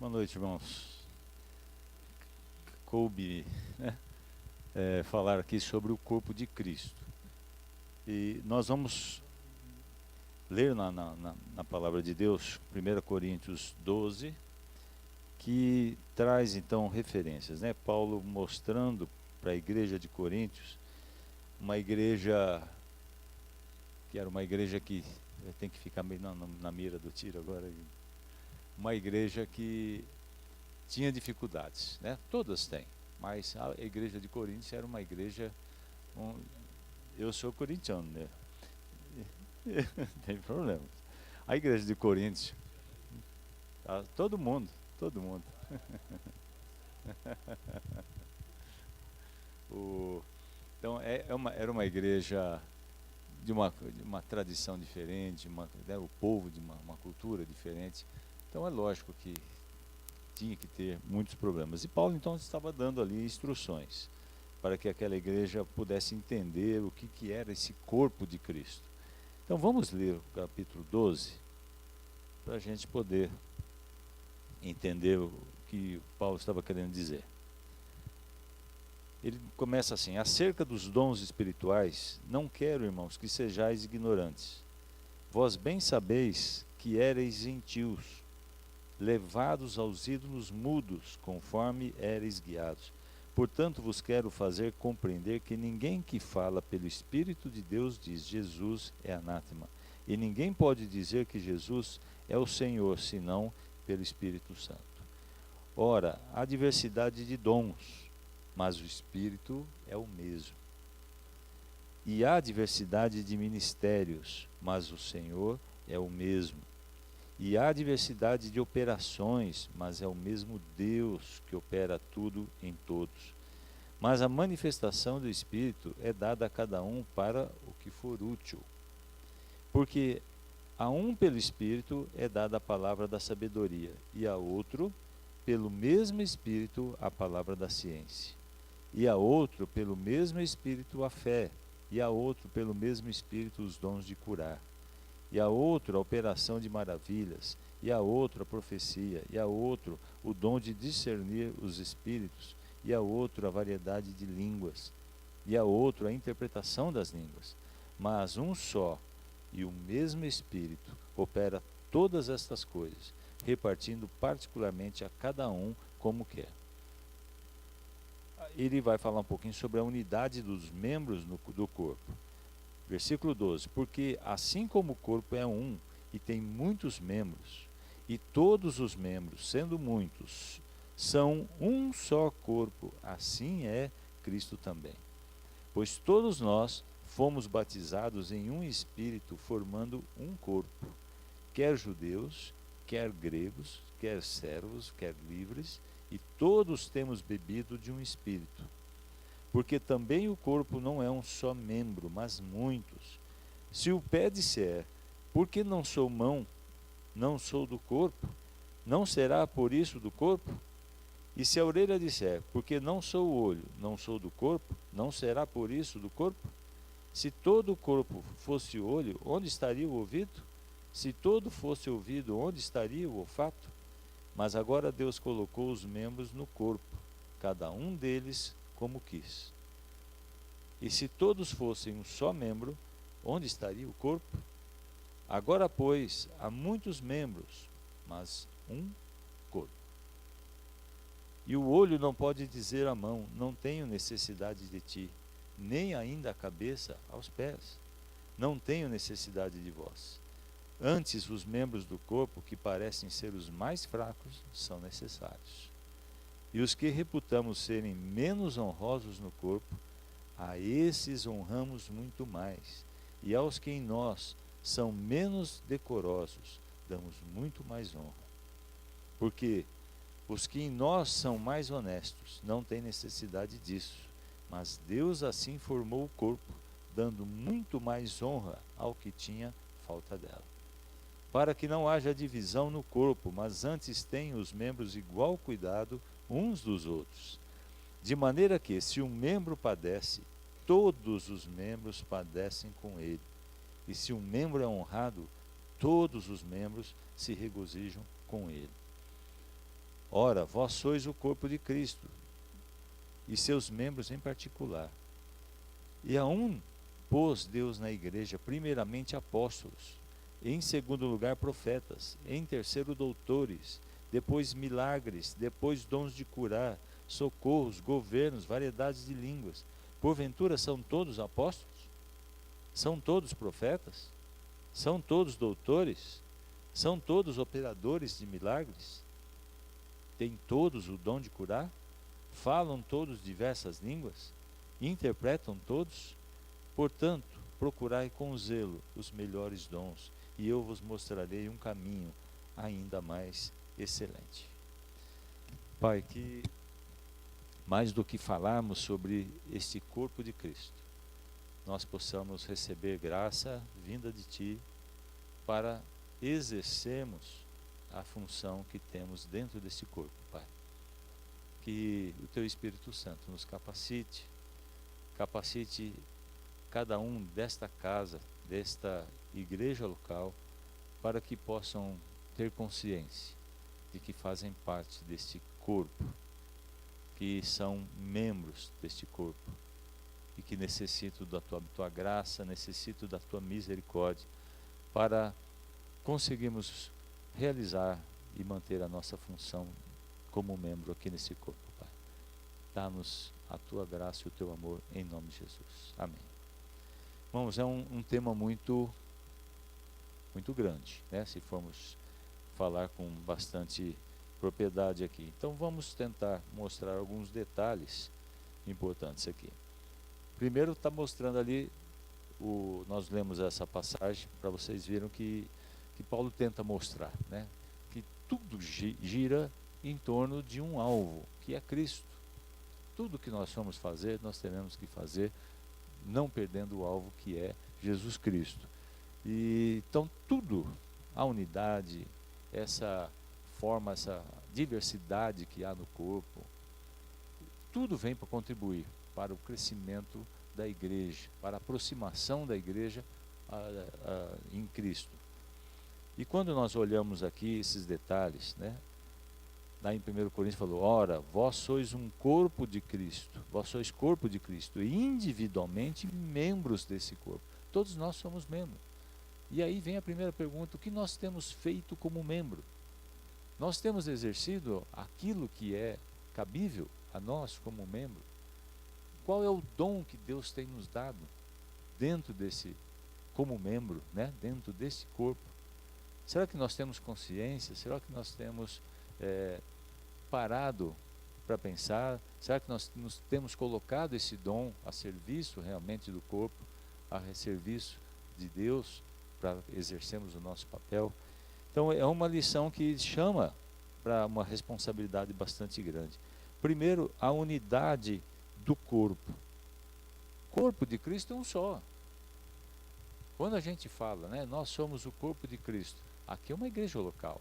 Boa noite, irmãos. Coube, né, falar aqui sobre o corpo de Cristo. E nós vamos ler na palavra de Deus, 1 Coríntios 12, que traz então referências, né? Paulo mostrando para a igreja de Coríntios, uma igreja que era uma igreja que tem que ficar meio na mira do tiro agora, uma igreja que tinha dificuldades, né? Todas têm, mas a igreja de Coríntios era uma igreja, eu sou corintiano, né? Não tem problema. A igreja de Coríntios, tá? Todo mundo. Então era uma igreja de uma tradição diferente, né, o povo de uma cultura diferente. Então é lógico que tinha que ter muitos problemas. E Paulo então estava dando ali instruções para que aquela igreja pudesse entender o que era esse corpo de Cristo. Então vamos ler o capítulo 12, para a gente poder entender o que Paulo estava querendo dizer. Ele começa assim: acerca dos dons espirituais, não quero, irmãos, que sejais ignorantes. Vós bem sabeis que éreis gentios, levados aos ídolos mudos, conforme éreis guiados. Portanto, vos quero fazer compreender que ninguém que fala pelo Espírito de Deus diz Jesus é anátema. E ninguém pode dizer que Jesus é o Senhor, senão pelo Espírito Santo. Ora, há diversidade de dons, mas o Espírito é o mesmo. E há diversidade de ministérios, mas o Senhor é o mesmo. E há diversidade de operações, mas é o mesmo Deus que opera tudo em todos. Mas a manifestação do Espírito é dada a cada um para o que for útil. Porque a um pelo Espírito é dada a palavra da sabedoria, e a outro, pelo mesmo Espírito, a palavra da ciência. E a outro, pelo mesmo Espírito, a fé, e a outro, pelo mesmo Espírito, os dons de curar. E a outro, a operação de maravilhas, e a outro, a profecia, e a outro, o dom de discernir os espíritos, e a outro, a variedade de línguas, e a outro, a interpretação das línguas. Mas um só e o mesmo Espírito opera todas estas coisas, repartindo particularmente a cada um como quer. Ele vai falar um pouquinho sobre a unidade dos membros do corpo. Versículo 12: porque assim como o corpo é um e tem muitos membros, e todos os membros, sendo muitos, são um só corpo, assim é Cristo também. Pois todos nós fomos batizados em um Espírito, formando um corpo, quer judeus, quer gregos, quer servos, quer livres, e todos temos bebido de um Espírito. Porque também o corpo não é um só membro, mas muitos. Se o pé disser, porque não sou mão, não sou do corpo, não será por isso do corpo? E se a orelha disser, porque não sou o olho, não sou do corpo, não será por isso do corpo? Se todo o corpo fosse olho, onde estaria o ouvido? Se todo fosse ouvido, onde estaria o olfato? Mas agora Deus colocou os membros no corpo, cada um deles como quis. E se todos fossem um só membro, onde estaria o corpo? Agora, pois, há muitos membros, mas um corpo. E o olho não pode dizer à mão, não tenho necessidade de ti, nem ainda a cabeça aos pés, não tenho necessidade de vós. Antes, os membros do corpo, que parecem ser os mais fracos, são necessários. E os que reputamos serem menos honrosos no corpo, a esses honramos muito mais. E aos que em nós são menos decorosos, damos muito mais honra. Porque os que em nós são mais honestos não têm necessidade disso. Mas Deus assim formou o corpo, dando muito mais honra ao que tinha falta dela. Para que não haja divisão no corpo, mas antes tenham os membros igual cuidado uns dos outros. De maneira que, se um membro padece, todos os membros padecem com ele. E se um membro é honrado, todos os membros se regozijam com ele. Ora, vós sois o corpo de Cristo, e seus membros em particular. E a um pôs Deus na igreja, primeiramente apóstolos, em segundo lugar profetas, em terceiro doutores, depois milagres, depois dons de curar, socorros, governos, variedades de línguas. Porventura são todos apóstolos? São todos profetas? São todos doutores? São todos operadores de milagres? Têm todos o dom de curar? Falam todos diversas línguas? Interpretam todos? Portanto, procurai com zelo os melhores dons, e eu vos mostrarei um caminho ainda mais excelente. Pai, que mais do que falarmos sobre este corpo de Cristo, nós possamos receber graça vinda de Ti para exercermos a função que temos dentro desse corpo, Pai. Que o Teu Espírito Santo nos capacite cada um desta casa, desta igreja local, para que possam ter consciência de que fazem parte deste corpo, que são membros deste corpo, e que necessitam da tua graça, necessitam da tua misericórdia, para conseguirmos realizar e manter a nossa função como membro aqui nesse corpo, Pai. Dá-nos a tua graça e o teu amor, em nome de Jesus. Amém. Irmãos, é um tema muito grande, né? Se formos falar com bastante propriedade aqui. Então vamos tentar mostrar alguns detalhes importantes aqui. Primeiro está mostrando ali, nós lemos essa passagem para vocês verem que Paulo tenta mostrar, né? Que tudo gira em torno de um alvo, que é Cristo. Tudo que nós vamos fazer, nós teremos que fazer não perdendo o alvo, que é Jesus Cristo. E então tudo, a unidade, essa forma, essa diversidade que há no corpo, tudo vem para contribuir para o crescimento da igreja, para a aproximação da igreja em Cristo. E quando nós olhamos aqui esses detalhes, né? Lá em 1 Coríntios falou, ora, vós sois um corpo de Cristo, vós sois corpo de Cristo, e individualmente membros desse corpo. Todos nós somos membros. E aí vem a primeira pergunta, o que nós temos feito como membro? Nós temos exercido aquilo que é cabível a nós como membro? Qual é o dom que Deus tem nos dado dentro desse, como membro, né? Dentro desse corpo? Será que nós temos consciência? Será que nós temos parado para pensar? Será que nós nos temos colocado esse dom a serviço realmente do corpo, a serviço de Deus, para exercermos o nosso papel? Então é uma lição que chama para uma responsabilidade bastante grande. Primeiro, a unidade do corpo. O corpo de Cristo é um só. Quando a gente fala, né, nós somos o corpo de Cristo, aqui é uma igreja local.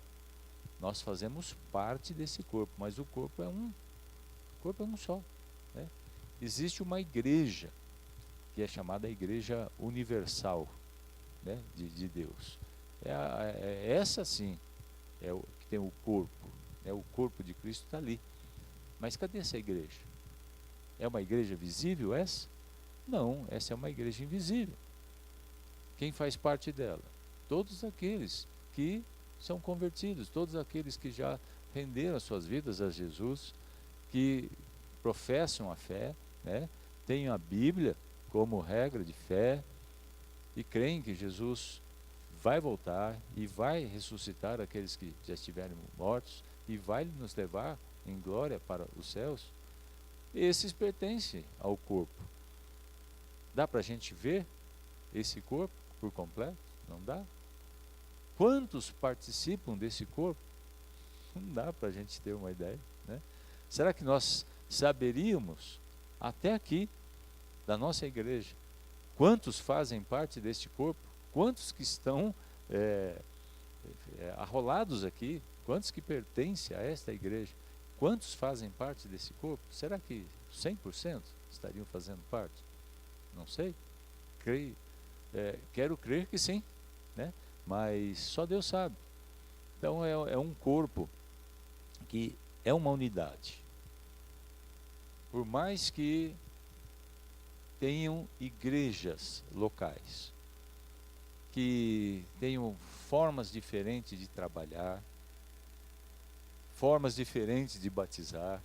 Nós fazemos parte desse corpo, mas o corpo é um. O corpo é um só, né? Existe uma igreja, que é chamada Igreja Universal, né, de Deus. Essa sim, é o que tem o corpo. O corpo de Cristo está ali. Mas cadê essa igreja? É uma igreja visível essa? Não, essa é uma igreja invisível. Quem faz parte dela? Todos aqueles que são convertidos, todos aqueles que já renderam as suas vidas a Jesus, que professam a fé, né? Têm a Bíblia como regra de fé e creem que Jesus vai voltar e vai ressuscitar aqueles que já estiverem mortos e vai nos levar em glória para os céus. Esses pertencem ao corpo. Dá para a gente ver esse corpo por completo? Não dá. Quantos participam desse corpo? Não dá para a gente ter uma ideia, né? Será que nós saberíamos, até aqui, da nossa igreja, quantos fazem parte deste corpo? Quantos que estão arrolados aqui? Quantos que pertencem a esta igreja? Quantos fazem parte desse corpo? Será que 100% estariam fazendo parte? Não sei. Quero crer que sim, né? Mas só Deus sabe. Então é um corpo que é uma unidade. Por mais que tenham igrejas locais, que tenham formas diferentes de trabalhar, formas diferentes de batizar,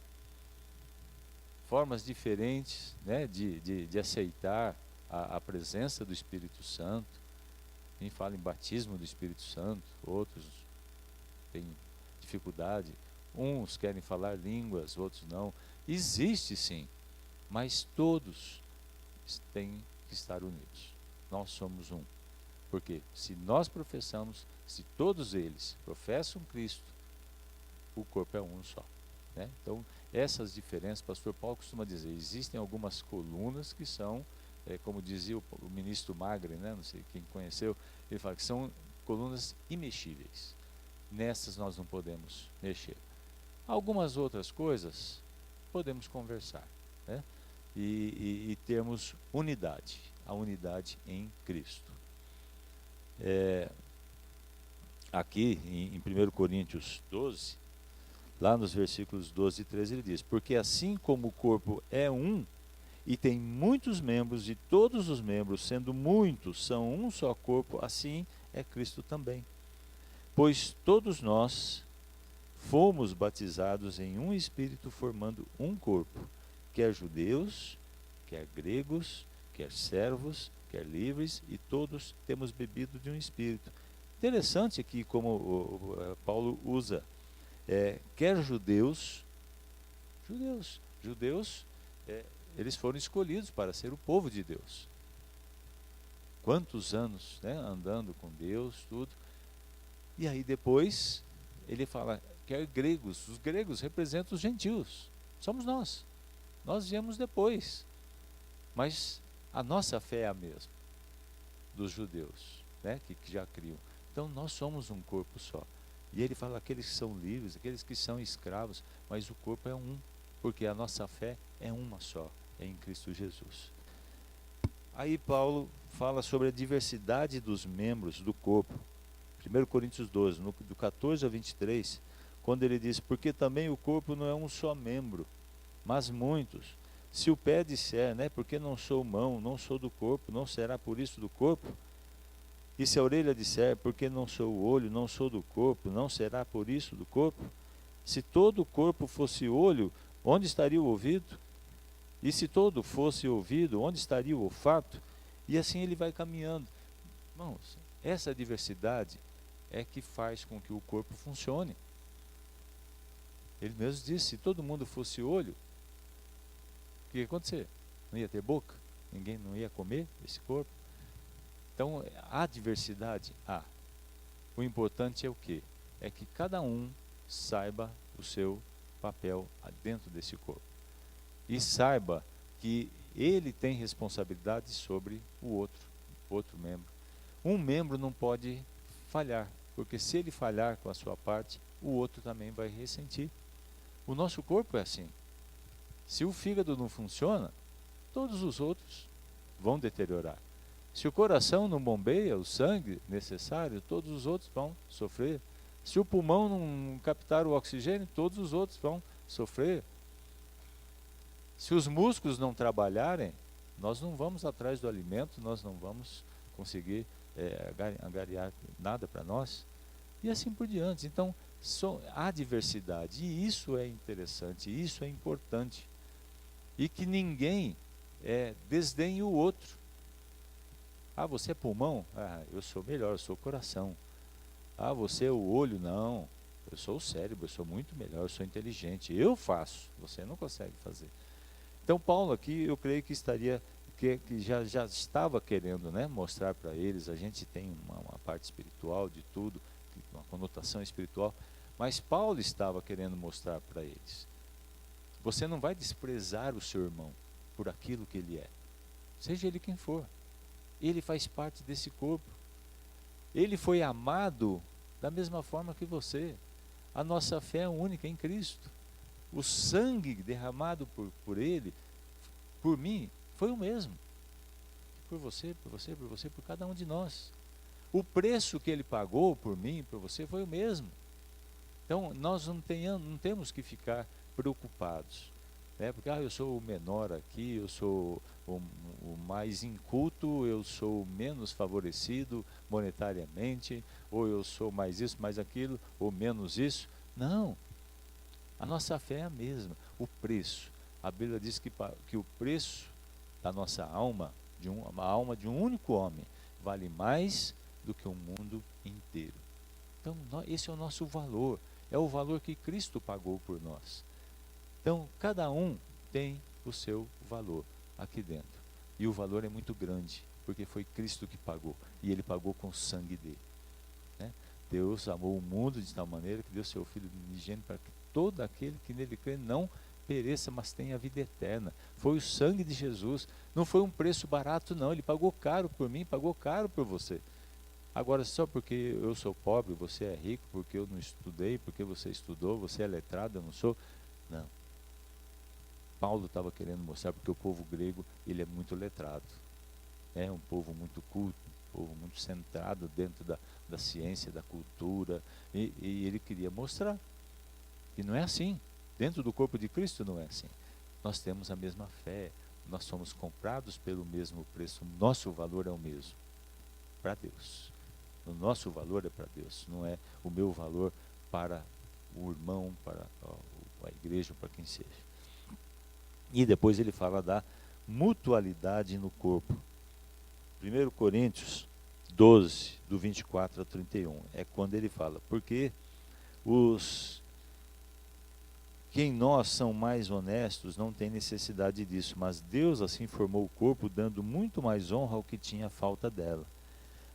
formas diferentes, né, de aceitar a presença do Espírito Santo. Quem fala em batismo do Espírito Santo, outros têm dificuldade, uns querem falar línguas, outros não. Existe sim, mas todos têm que estar unidos. Nós somos um. Porque se nós professamos, se todos eles professam Cristo, o corpo é um só. Né? Então, essas diferenças, o pastor Paulo costuma dizer, existem algumas colunas que são, como dizia o ministro Magre, né? Não sei quem conheceu, ele fala que são colunas imexíveis. Nessas nós não podemos mexer. Algumas outras coisas podemos conversar, né? E termos unidade, a unidade em Cristo. Aqui em 1 Coríntios 12, lá nos versículos 12 e 13 ele diz, porque assim como o corpo é um, e tem muitos membros, e todos os membros, sendo muitos, são um só corpo, assim é Cristo também. Pois todos nós fomos batizados em um Espírito, formando um corpo, quer judeus, quer gregos, quer servos, quer livres, e todos temos bebido de um Espírito. Interessante aqui como Paulo usa, quer judeus, eles foram escolhidos para ser o povo de Deus. Quantos anos, né, andando com Deus, tudo. E aí depois ele fala, quer gregos, os gregos representam os gentios, somos nós viemos depois, mas a nossa fé é a mesma, dos judeus, né, que já criam. Então nós somos um corpo só. E ele fala, aqueles que são livres, aqueles que são escravos, mas o corpo é um, porque a nossa fé é uma só, é em Cristo Jesus. Aí Paulo fala sobre a diversidade dos membros do corpo. 1 Coríntios 12, do 14 ao 23, quando ele diz, porque também o corpo não é um só membro, mas muitos. Se o pé disser, né, porque não sou mão, não sou do corpo, não será por isso do corpo? E se a orelha disser, porque não sou o olho, não sou do corpo, não será por isso do corpo? Se todo o corpo fosse olho, onde estaria o ouvido? E se todo fosse ouvido, onde estaria o olfato? E assim ele vai caminhando. Irmãos, essa diversidade é que faz com que o corpo funcione. Ele mesmo disse, se todo mundo fosse olho, o que ia acontecer? Não ia ter boca? Ninguém não ia comer esse corpo? Então, há diversidade? Há. O importante é o quê? É que cada um saiba o seu papel dentro desse corpo. E saiba que ele tem responsabilidade sobre o outro membro. Um membro não pode falhar, porque se ele falhar com a sua parte, o outro também vai ressentir. O nosso corpo é assim. Se o fígado não funciona, todos os outros vão deteriorar. Se o coração não bombeia o sangue necessário, todos os outros vão sofrer. Se o pulmão não captar o oxigênio, todos os outros vão sofrer. Se os músculos não trabalharem, nós não vamos atrás do alimento, nós não vamos conseguir angariar nada para nós. E assim por diante. Então, há diversidade. E isso é interessante, isso é importante. E que ninguém desdenhe o outro. Ah, você é pulmão? Ah, eu sou melhor, eu sou coração. Ah, você é o olho? Não, eu sou o cérebro, eu sou muito melhor, eu sou inteligente. Eu faço, você não consegue fazer. Então Paulo aqui, eu creio que que já estava querendo, né, mostrar para eles, a gente tem uma parte espiritual de tudo, uma conotação espiritual, mas Paulo estava querendo mostrar para eles. Você não vai desprezar o seu irmão por aquilo que ele é, seja ele quem for. Ele faz parte desse corpo. Ele foi amado da mesma forma que você. A nossa fé é única em Cristo. O sangue derramado por ele, por mim, foi o mesmo. Por você, por cada um de nós. O preço que ele pagou por mim, por você, foi o mesmo. Então, nós não temos que ficar preocupados, né? Porque eu sou o menor aqui, eu sou o mais inculto, eu sou o menos favorecido monetariamente, ou eu sou mais isso, mais aquilo, ou menos isso. Não, a nossa fé é a mesma. O preço, a Bíblia diz que o preço da nossa alma, uma alma de um único homem, vale mais do que o mundo inteiro. Então, esse é o nosso valor, é o valor que Cristo pagou por nós. Então, cada um tem o seu valor aqui dentro. E o valor é muito grande, porque foi Cristo que pagou, e Ele pagou com o sangue dele, né? Deus amou o mundo de tal maneira que deu seu Filho unigênito para que todo aquele que nele crê não pereça, mas tenha a vida eterna. Foi o sangue de Jesus, não foi um preço barato não, Ele pagou caro por mim, pagou caro por você. Agora, só porque eu sou pobre, você é rico, porque eu não estudei, porque você estudou, você é letrado, eu não sou. Não. Paulo estava querendo mostrar porque o povo grego, ele é muito letrado. É um povo muito culto, um povo muito centrado dentro da ciência, da cultura. E ele queria mostrar que não é assim. Dentro do corpo de Cristo não é assim. Nós temos a mesma fé, nós somos comprados pelo mesmo preço, nosso valor é o mesmo para Deus. O nosso valor é para Deus, não é o meu valor para o irmão, para a igreja, para quem seja. E depois ele fala da mutualidade no corpo. 1 Coríntios 12, do 24 a 31, é quando ele fala, porque que em nós são mais honestos não tem necessidade disso, mas Deus assim formou o corpo, dando muito mais honra ao que tinha falta dela,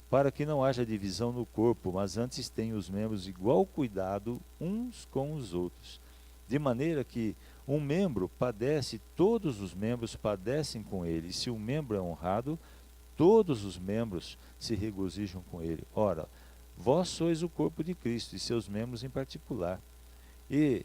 para que não haja divisão no corpo, mas antes tenham os membros igual cuidado uns com os outros. De maneira que um membro padece, todos os membros padecem com ele. E se um membro é honrado, todos os membros se regozijam com ele. Ora, vós sois o corpo de Cristo, e seus membros em particular. E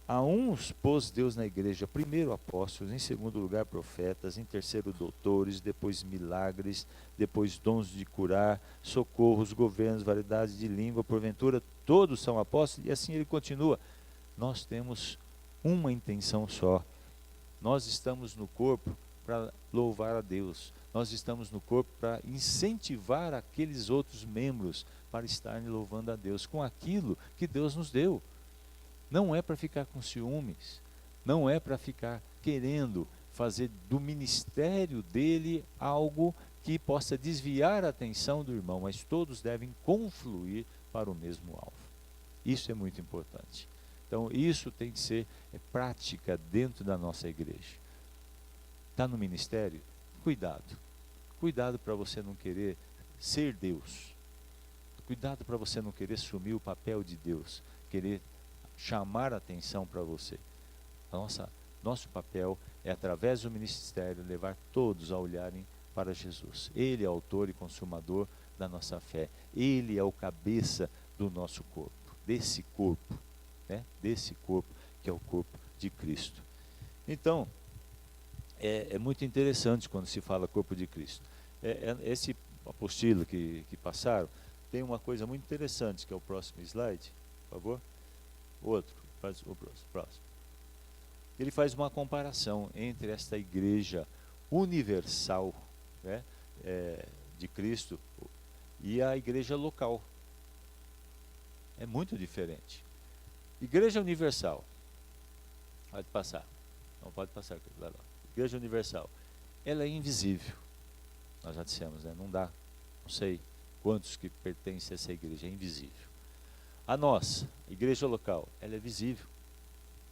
a uns pôs Deus na igreja, primeiro apóstolos, em segundo lugar profetas, em terceiro doutores, depois milagres, depois dons de curar, socorros, governos, variedades de língua, porventura todos são apóstolos, e assim ele continua. Nós temos uma intenção só, nós estamos no corpo para louvar a Deus, nós estamos no corpo para incentivar aqueles outros membros para estarem louvando a Deus com aquilo que Deus nos deu. Não é para ficar com ciúmes, não é para ficar querendo fazer do ministério dele algo que possa desviar a atenção do irmão, mas todos devem confluir para o mesmo alvo. Isso é muito importante. Então, isso tem que ser prática dentro da nossa igreja. Está no ministério? Cuidado. Cuidado para você não querer ser Deus. Cuidado para você não querer assumir o papel de Deus, querer chamar a atenção para você. Nosso papel é, através do ministério, levar todos a olharem para Jesus. Ele é autor e consumador da nossa fé. Ele é o cabeça do nosso corpo, desse corpo, né? Desse corpo que é o corpo de Cristo. Então, é muito interessante quando se fala corpo de Cristo. Esse apostilo que passaram, tem uma coisa muito interessante, que é o próximo slide, por favor. Outro, faz o próximo. Ele faz uma comparação entre esta igreja universal, né, de Cristo e a igreja local. É muito diferente. Igreja universal, pode passar, não pode passar, vai lá. Igreja universal, ela é invisível, nós já dissemos, né? Não dá, não sei quantos que pertencem a essa igreja, é invisível. A nossa, igreja local, ela é visível.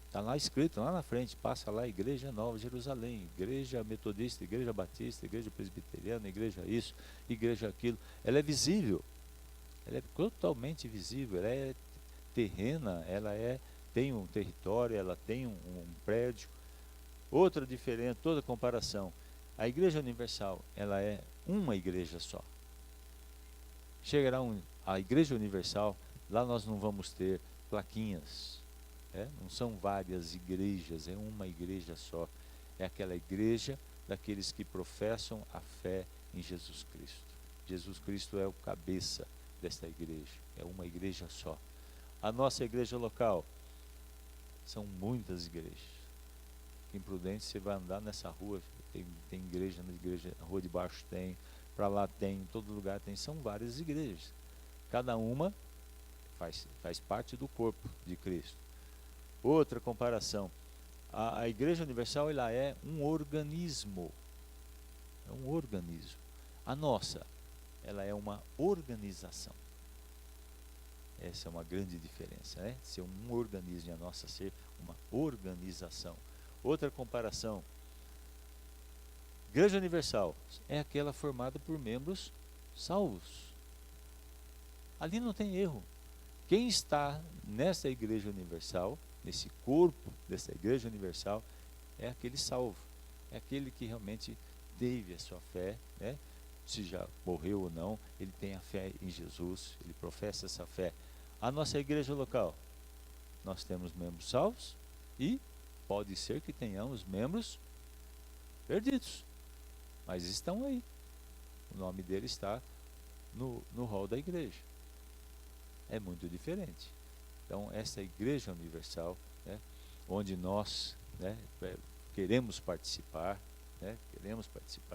Está lá escrito, lá na frente, passa lá, Igreja Nova Jerusalém, Igreja Metodista, Igreja Batista, Igreja Presbiteriana, Igreja isso, Igreja aquilo. Ela é visível, ela é totalmente visível, ela é terrena, tem um território, ela tem um prédio. Outra diferença, toda comparação, a Igreja Universal, ela é uma igreja só. Chegará a Igreja Universal, lá nós não vamos ter plaquinhas, não são várias igrejas, é uma igreja só. É aquela igreja daqueles que professam a fé em Jesus Cristo. Jesus Cristo é o cabeça desta igreja, é uma igreja só. A nossa igreja local, são muitas igrejas. Em Prudente você vai andar nessa rua, tem igreja, na rua de baixo tem, para lá tem, em todo lugar tem, são várias igrejas. Cada uma faz parte do corpo de Cristo. Outra comparação, a Igreja Universal, ela é um organismo. É um organismo. A nossa, ela é uma organização. Essa é uma grande diferença, né? Ser um organismo e a nossa ser uma organização. Outra comparação, Igreja Universal é aquela formada por membros salvos. Ali não tem erro. Quem está nessa Igreja Universal, nesse corpo dessa Igreja Universal, é aquele salvo. É aquele que realmente teve a sua fé, né? Se já morreu ou não, ele tem a fé em Jesus, ele professa essa fé. A nossa igreja local, nós temos membros salvos e pode ser que tenhamos membros perdidos, mas estão aí. O nome dele está no hall da igreja. É muito diferente. Então, essa Igreja Universal, né, onde nós, né, queremos participar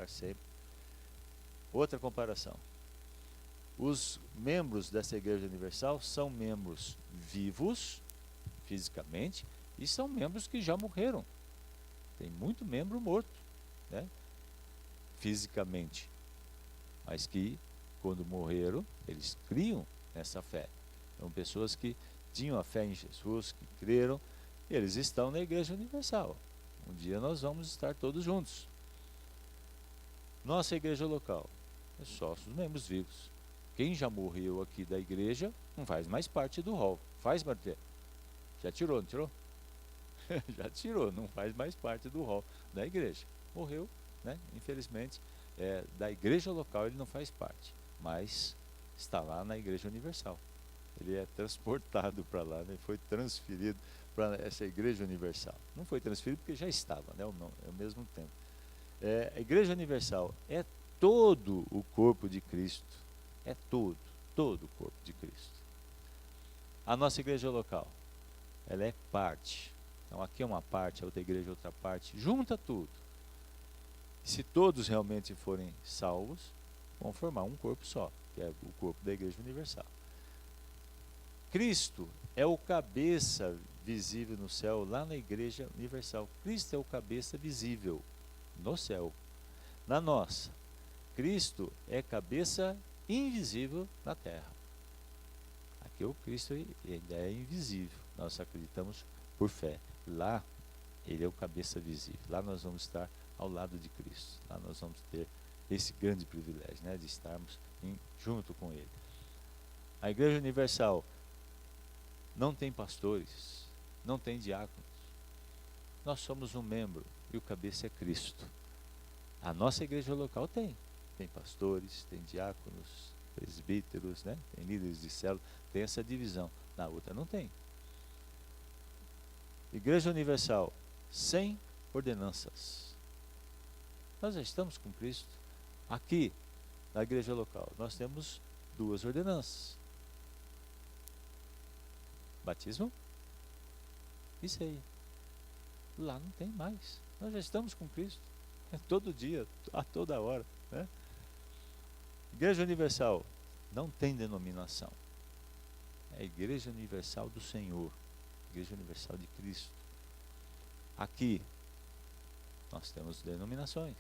sempre. Outra comparação. Os membros dessa Igreja Universal são membros vivos, fisicamente, e são membros que já morreram. Tem muito membro morto, né, fisicamente, mas que, quando morreram, eles criam nessa fé. São pessoas que tinham a fé em Jesus, que creram, e eles estão na Igreja Universal. Um dia nós vamos estar todos juntos. Nossa igreja local é só os membros vivos. Quem já morreu aqui da igreja não faz mais parte do hall. Faz, Martê? Já tirou, não tirou? Já tirou, não faz mais parte do hall da igreja. Morreu, né? Infelizmente, da igreja local ele não faz parte, mas está lá na Igreja Universal. Ele é transportado para lá, né? Foi transferido para essa Igreja Universal. Não foi transferido porque já estava, né? Ao mesmo tempo. A Igreja Universal é todo o corpo de Cristo. É todo o corpo de Cristo. A nossa igreja local, ela é parte. Então aqui é uma parte, a outra igreja é outra parte. Junta tudo. Se todos realmente forem salvos, vão formar um corpo só, que é o corpo da Igreja Universal. Cristo é o cabeça visível no céu, lá na Igreja Universal. Cristo é o cabeça visível no céu. Na nossa, Cristo é cabeça invisível na terra. Aqui o Cristo ele é invisível. Nós acreditamos por fé. Lá ele é o cabeça visível. Lá nós vamos estar ao lado de Cristo. Lá nós vamos ter esse grande privilégio, né, de estarmos junto com ele. A Igreja Universal não tem pastores, não tem diáconos. Nós somos um membro e o cabeça é Cristo. A nossa igreja local tem pastores, tem diáconos, presbíteros, né? Tem líderes de célula, tem essa divisão. Na outra não tem. Igreja Universal, sem ordenanças. Nós já estamos com Cristo. Aqui, na igreja local, nós temos 2 ordenanças. Batismo? Isso aí. Lá não tem mais. Nós já estamos com Cristo. Todo dia, a toda hora, né? Igreja Universal não tem denominação. É a Igreja Universal do Senhor. Igreja Universal de Cristo. Aqui nós temos denominações.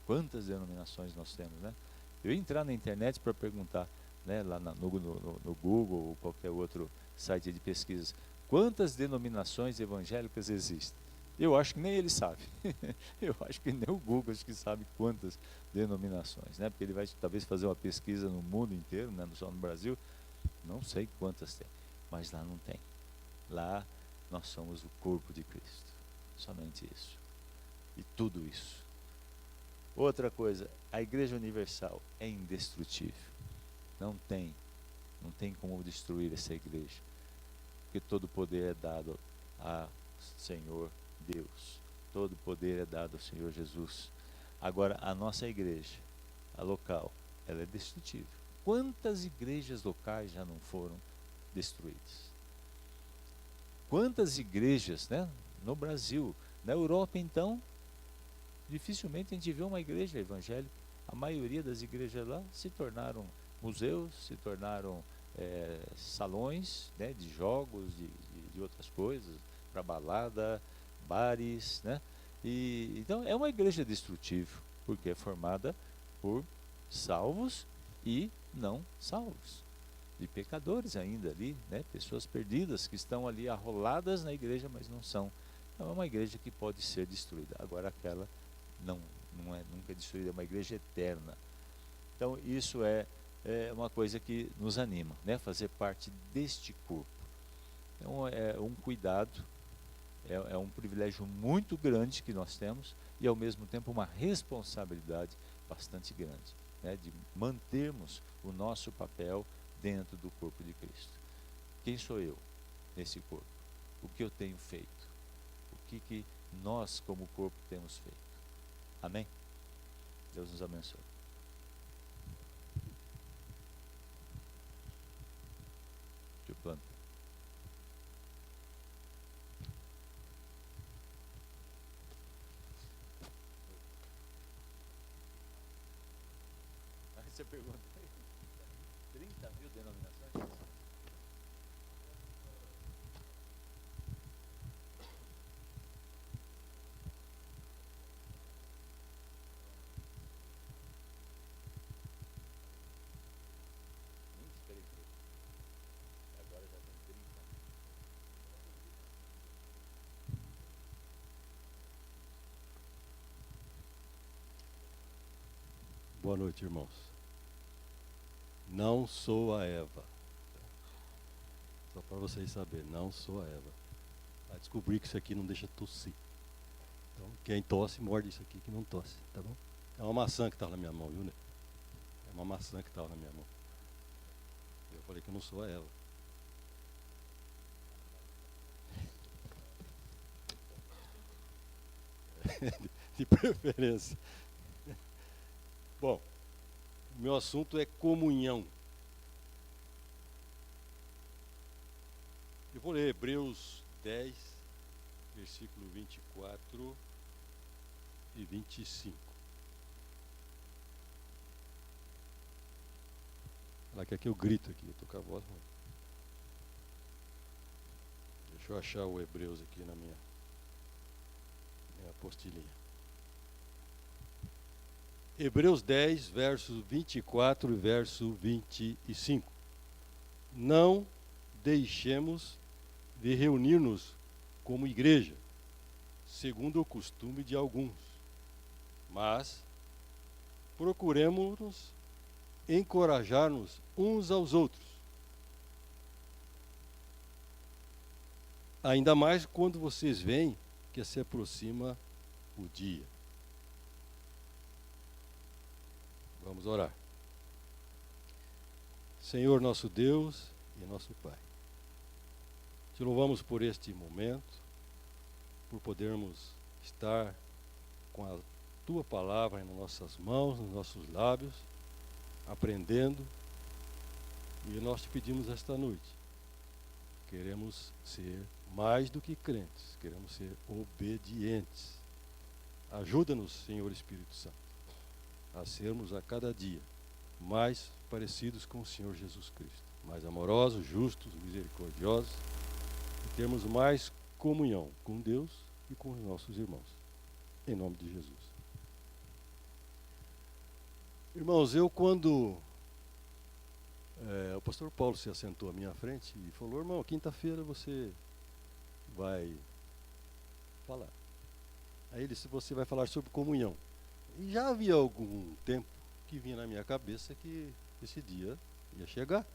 Quantas denominações nós temos, né? Eu ia entrar na internet para perguntar, né, lá no Google ou qualquer outro site de pesquisas, quantas denominações evangélicas existem? Eu acho que nem ele sabe. Eu acho que nem o Google acho que sabe quantas denominações, né? Porque ele vai talvez fazer uma pesquisa no mundo inteiro, né? Não só no Brasil. Não sei quantas tem, mas lá não tem. Lá nós somos o corpo de Cristo. Somente isso. E tudo isso. Outra coisa, a Igreja Universal é indestrutível. Não tem como destruir essa igreja. Porque todo o poder é dado a Senhor Deus. Todo o poder é dado ao Senhor Jesus. Agora, a nossa igreja, a local, ela é destrutível. Quantas igrejas locais já não foram destruídas. Quantas igrejas, né, no Brasil, na Europa, então, dificilmente a gente vê uma igreja evangélica. A maioria das igrejas lá se tornaram museus, se tornaram salões, né, de jogos, de outras coisas, para balada, bares, né? Então é uma igreja destrutível, porque é formada por salvos e não salvos, e pecadores ainda ali, né? Pessoas perdidas que estão ali arroladas na igreja, mas não são. Então é uma igreja que pode ser destruída. Agora aquela não é nunca destruída, é uma igreja eterna. Então isso é uma coisa que nos anima, né? Fazer parte deste corpo. Então é um cuidado, é um privilégio muito grande que nós temos e ao mesmo tempo uma responsabilidade bastante grande, né? De mantermos o nosso papel dentro do corpo de Cristo. Quem sou eu nesse corpo? O que eu tenho feito? O que nós como corpo temos feito? Amém? Deus nos abençoe. Tio Plano. Você pergunta aí. 30 mil denominações? Agora já tem 30. Boa noite, irmãos. Não sou a Eva. Só para vocês saberem, não sou a Eva. Descobri que isso aqui não deixa tossir. Então, quem tosse, morde isso aqui que não tosse, tá bom? É uma maçã que estava na minha mão, viu, né? É uma maçã que estava na minha mão. Eu falei que eu não sou a Eva. De preferência. Bom, o meu assunto é comunhão. Eu vou ler Hebreus 10, versículo 24 e 25. Ela quer que eu grito aqui, eu estou com a voz ruim. Deixa eu achar o Hebreus aqui na minha apostilinha. Hebreus 10, versos 24 e verso 25. Não deixemos de reunir-nos como igreja, segundo o costume de alguns, mas procuremos encorajar-nos uns aos outros, ainda mais quando vocês veem que se aproxima o dia. Vamos orar. Senhor nosso Deus e nosso Pai, te louvamos por este momento, por podermos estar com a Tua palavra nas nossas mãos, nos nossos lábios, aprendendo, e nós te pedimos esta noite, queremos ser mais do que crentes, queremos ser obedientes. Ajuda-nos, Senhor Espírito Santo, a sermos a cada dia mais parecidos com o Senhor Jesus Cristo, mais amorosos, justos, misericordiosos, e termos mais comunhão com Deus e com os nossos irmãos. Em nome de Jesus. Irmãos, eu quando o pastor Paulo se assentou à minha frente e falou: irmão, quinta-feira você vai falar. Aí ele disse: você vai falar sobre comunhão. E já havia algum tempo que vinha na minha cabeça que esse dia ia chegar.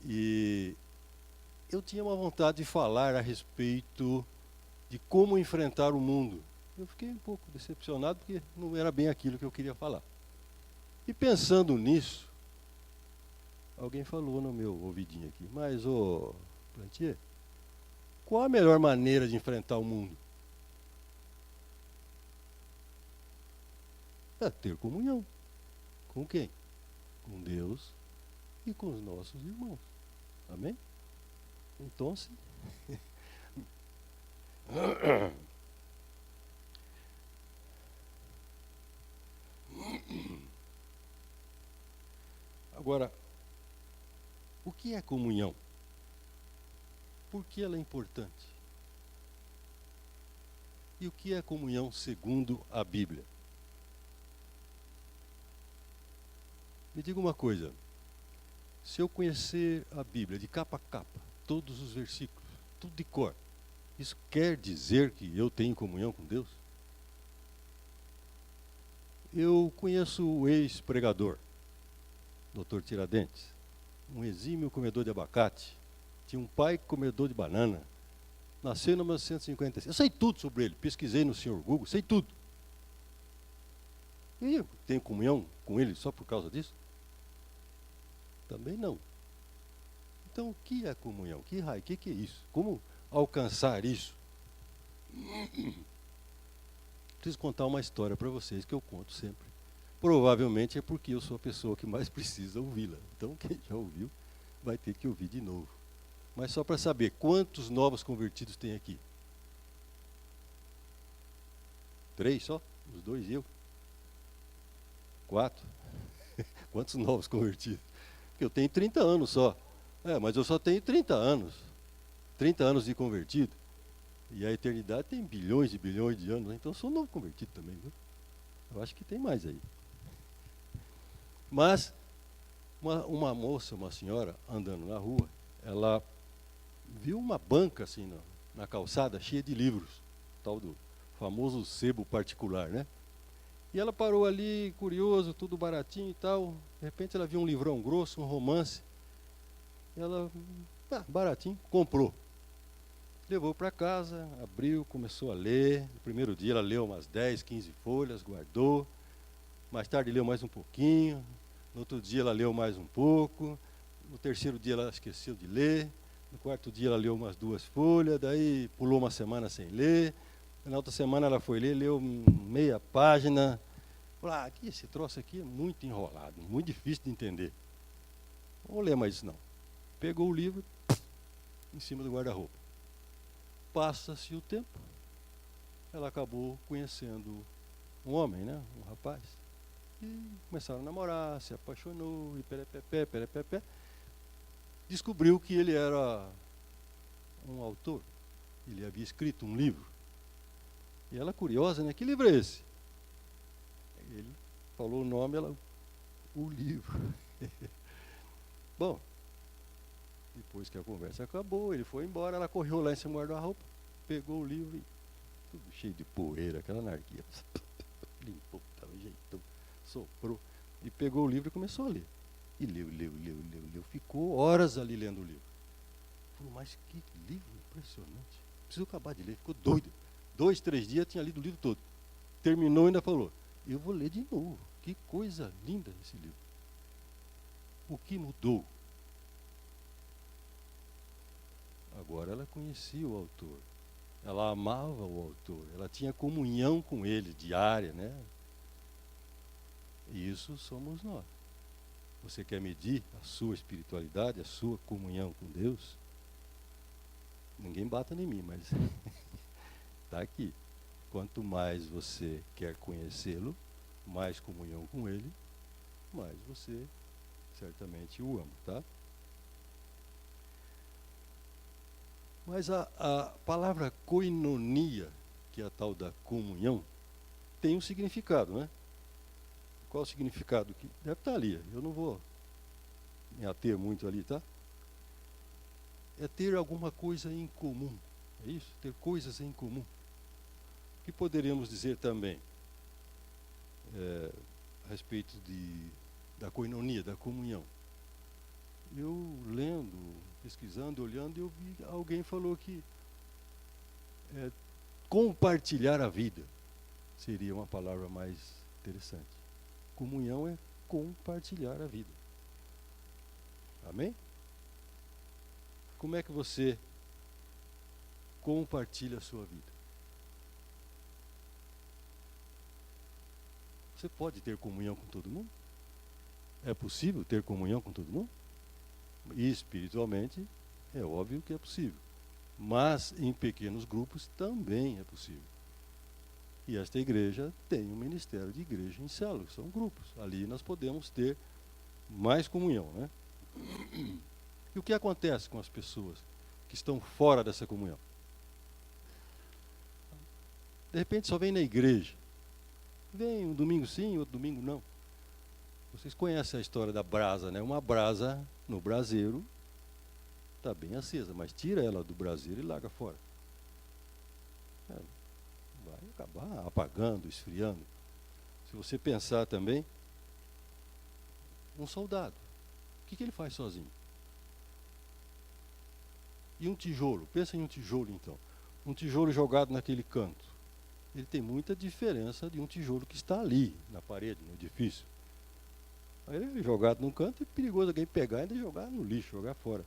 E eu tinha uma vontade de falar a respeito de como enfrentar o mundo. Eu fiquei um pouco decepcionado porque não era bem aquilo que eu queria falar. E pensando nisso, alguém falou no meu ouvidinho aqui: mas, ô Plantier, qual a melhor maneira de enfrentar o mundo? É ter comunhão. Com quem? Com Deus e com os nossos irmãos. Amém? Então, agora, o que é comunhão? Por que ela é importante? E o que é comunhão segundo a Bíblia? Me diga uma coisa, se eu conhecer a Bíblia de capa a capa, todos os versículos, tudo de cor, isso quer dizer que eu tenho comunhão com Deus? Eu conheço o ex-pregador, Dr. Tiradentes, um exímio comedor de abacate, tinha um pai comedor de banana, nasceu em 1956. Eu sei tudo sobre ele, pesquisei no Sr. Google, sei tudo. E eu tenho comunhão com ele só por causa disso? Também não. Então, o que é comunhão? Que raio? O que é isso? Como alcançar isso? Preciso contar uma história para vocês que eu conto sempre. Provavelmente é porque eu sou a pessoa que mais precisa ouvi-la. Então, quem já ouviu vai ter que ouvir de novo. Mas só para saber, quantos novos convertidos tem aqui? 3 só? Os 2 e eu? 4? Quantos novos convertidos? Porque eu tenho 30 anos só. Mas eu só tenho 30 anos. 30 anos de convertido. E a eternidade tem bilhões e bilhões de anos, né? Então eu sou novo convertido também, viu? Eu acho que tem mais aí. Mas, uma moça, uma senhora, andando na rua, ela viu uma banca assim na calçada, cheia de livros, tal do famoso sebo particular, né? E ela parou ali, curioso, tudo baratinho e tal. De repente ela viu um livrão grosso, um romance. Ela, baratinho, comprou. Levou para casa, abriu, começou a ler. No primeiro dia ela leu umas 10, 15 folhas, guardou. Mais tarde leu mais um pouquinho. No outro dia ela leu mais um pouco. No terceiro dia ela esqueceu de ler. No quarto dia ela leu umas 2 folhas. Daí pulou uma semana sem ler. Na outra semana ela foi ler, leu meia página. Falou, esse troço aqui é muito enrolado, muito difícil de entender. Não vou ler mais isso não. Pegou o livro em cima do guarda-roupa. Passa-se o tempo, ela acabou conhecendo um homem, né? Um rapaz. E começaram a namorar, se apaixonou, e perepé. Descobriu que ele era um autor. Ele havia escrito um livro. E ela, curiosa, né? Que livro é esse? Ele falou o nome, ela, o livro. Bom, depois que a conversa acabou, ele foi embora, ela correu lá em cima do guarda-roupa, pegou o livro e tudo cheio de poeira, aquela anarquia. Limpou, ajeitou, soprou, e pegou o livro e começou a ler. E leu. Ficou horas ali lendo o livro. Falou, mas que livro impressionante. Preciso acabar de ler, ficou doido. 2, 3 dias tinha lido o livro todo. Terminou e ainda falou, eu vou ler de novo. Que coisa linda esse livro. O que mudou? Agora ela conhecia o autor. Ela amava o autor. Ela tinha comunhão com ele, diária, né? E isso somos nós. Você quer medir a sua espiritualidade, a sua comunhão com Deus? Ninguém bata em mim, mas está aqui. Quanto mais você quer conhecê-lo, mais comunhão com ele, mais você certamente o ama, tá? Mas a palavra koinonia, que é a tal da comunhão, tem um significado, né? Qual o significado? Que deve estar ali, eu não vou me ater muito ali, tá? É ter alguma coisa em comum, é isso? Ter coisas em comum. O que poderíamos dizer também a respeito da koinonia, da comunhão? Eu lendo, pesquisando, olhando, eu vi alguém falou que compartilhar a vida seria uma palavra mais interessante. Comunhão é compartilhar a vida. Amém? Como é que você compartilha a sua vida? Você pode ter comunhão com todo mundo? É possível ter comunhão com todo mundo? E espiritualmente É óbvio que é possível. Mas em pequenos grupos também é possível. E esta igreja tem um ministério de igreja em células, são grupos. Ali nós podemos ter mais comunhão, né? E o que acontece com as pessoas que estão fora dessa comunhão? De repente só vem na igreja. Vem um domingo sim, outro domingo não. Vocês conhecem a história da brasa, né? Uma brasa no braseiro está bem acesa, mas tira ela do braseiro e larga fora. Vai acabar apagando, esfriando. Se você pensar também, um soldado, o que ele faz sozinho? E um tijolo, pensa em um tijolo então. Um tijolo jogado naquele canto. Ele tem muita diferença de um tijolo que está ali, na parede, no edifício. Aí ele é jogado num canto, é perigoso alguém pegar e ainda jogar no lixo, jogar fora.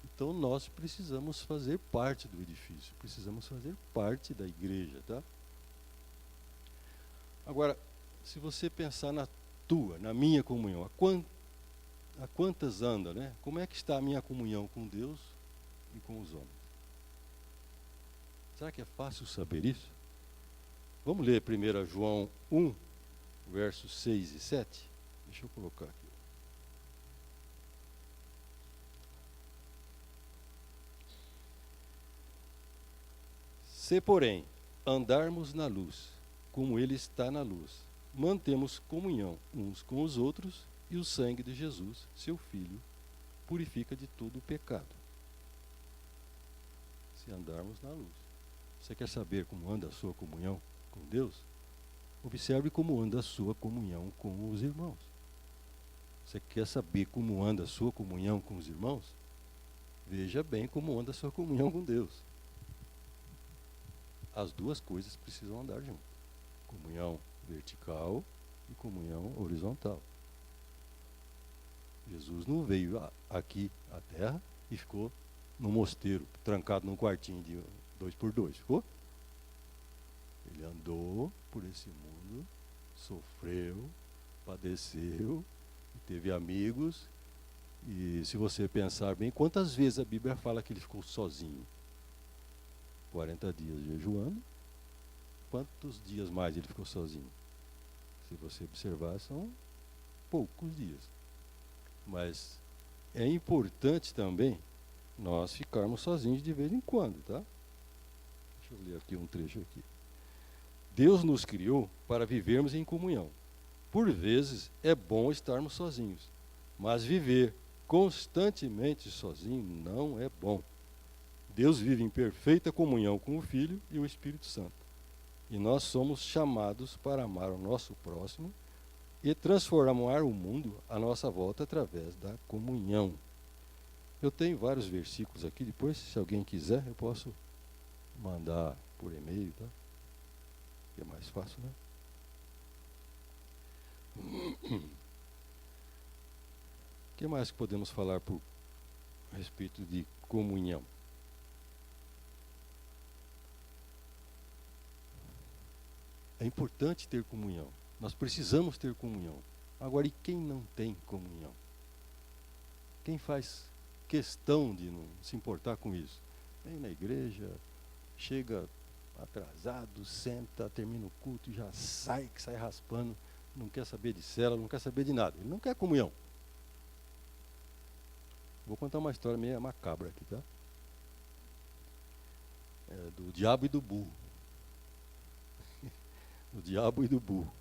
Então nós precisamos fazer parte do edifício, precisamos fazer parte da igreja, tá? Agora, se você pensar na minha comunhão, a quantas anda, né? Como é que está a minha comunhão com Deus e com os homens? Será que é fácil saber isso? Vamos ler 1 João 1, versos 6 e 7? Deixa eu colocar aqui. Se, porém, andarmos na luz, como Ele está na luz, mantemos comunhão uns com os outros, e o sangue de Jesus, seu Filho, purifica de todo o pecado. Se andarmos na luz. Você quer saber como anda a sua comunhão com Deus? Observe como anda a sua comunhão com os irmãos. Você quer saber como anda a sua comunhão com os irmãos? Veja bem como anda a sua comunhão com Deus. As duas coisas precisam andar juntas. Comunhão vertical e comunhão horizontal. Jesus não veio aqui à terra e ficou no mosteiro, trancado num quartinho de 2x2, ficou? Ele andou por esse mundo, sofreu, padeceu, teve amigos, e se você pensar bem, quantas vezes a Bíblia fala que ele ficou sozinho? 40 dias jejuando. Quantos dias mais ele ficou sozinho? Se você observar, são poucos dias. Mas é importante também nós ficarmos sozinhos de vez em quando, tá? Deixa eu ler aqui um trecho aqui. Deus nos criou para vivermos em comunhão. Por vezes é bom estarmos sozinhos, mas viver constantemente sozinho não é bom. Deus vive em perfeita comunhão com o Filho e o Espírito Santo. E nós somos chamados para amar o nosso próximo e transformar o mundo à nossa volta através da comunhão. Eu tenho vários versículos aqui, depois, se alguém quiser, eu posso mandar por e-mail, tá? Que é mais fácil, né? O que mais podemos falar a respeito de comunhão? É importante ter comunhão. Nós precisamos ter comunhão. Agora, e quem não tem comunhão? Quem faz questão de não se importar com isso? Vem na igreja, chega atrasado, senta, termina o culto e já sai raspando, não quer saber de célula, não quer saber de nada. Ele não quer comunhão. Vou contar uma história meio macabra aqui, tá? É do diabo e do burro. O diabo e do burro.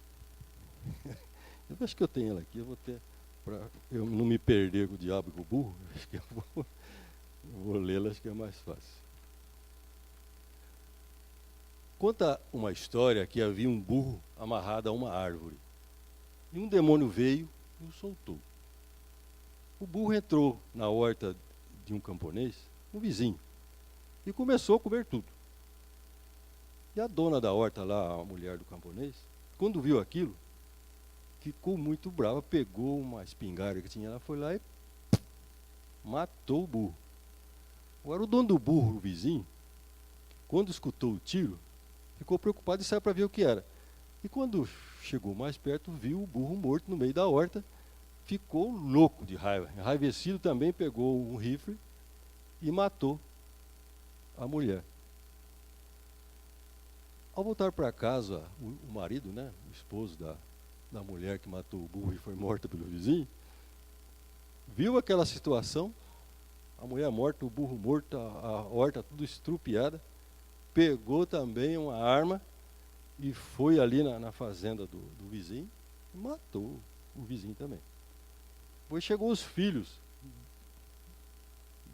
Eu acho que eu tenho ela aqui, eu vou ter, para eu não me perder com o diabo e com o burro, acho que eu vou lê-la, acho que é mais fácil. Conta uma história que havia um burro amarrado a uma árvore. E um demônio veio e o soltou. O burro entrou na horta de um camponês, um vizinho, e começou a comer tudo. E a dona da horta lá, a mulher do camponês, quando viu aquilo, ficou muito brava, pegou uma espingarda que tinha lá, foi lá e matou o burro. Agora o dono do burro, o vizinho, quando escutou o tiro, ficou preocupado e saiu para ver o que era. E quando chegou mais perto, viu o burro morto no meio da horta, ficou louco de raiva. Enraivecido também, pegou um rifle e matou a mulher. Ao voltar para casa, o marido, né, o esposo da mulher que matou o burro e foi morta pelo vizinho, viu aquela situação, a mulher morta, o burro morto, a horta tudo estrupiada, pegou também uma arma e foi ali na fazenda do vizinho e matou o vizinho também. Depois chegou os filhos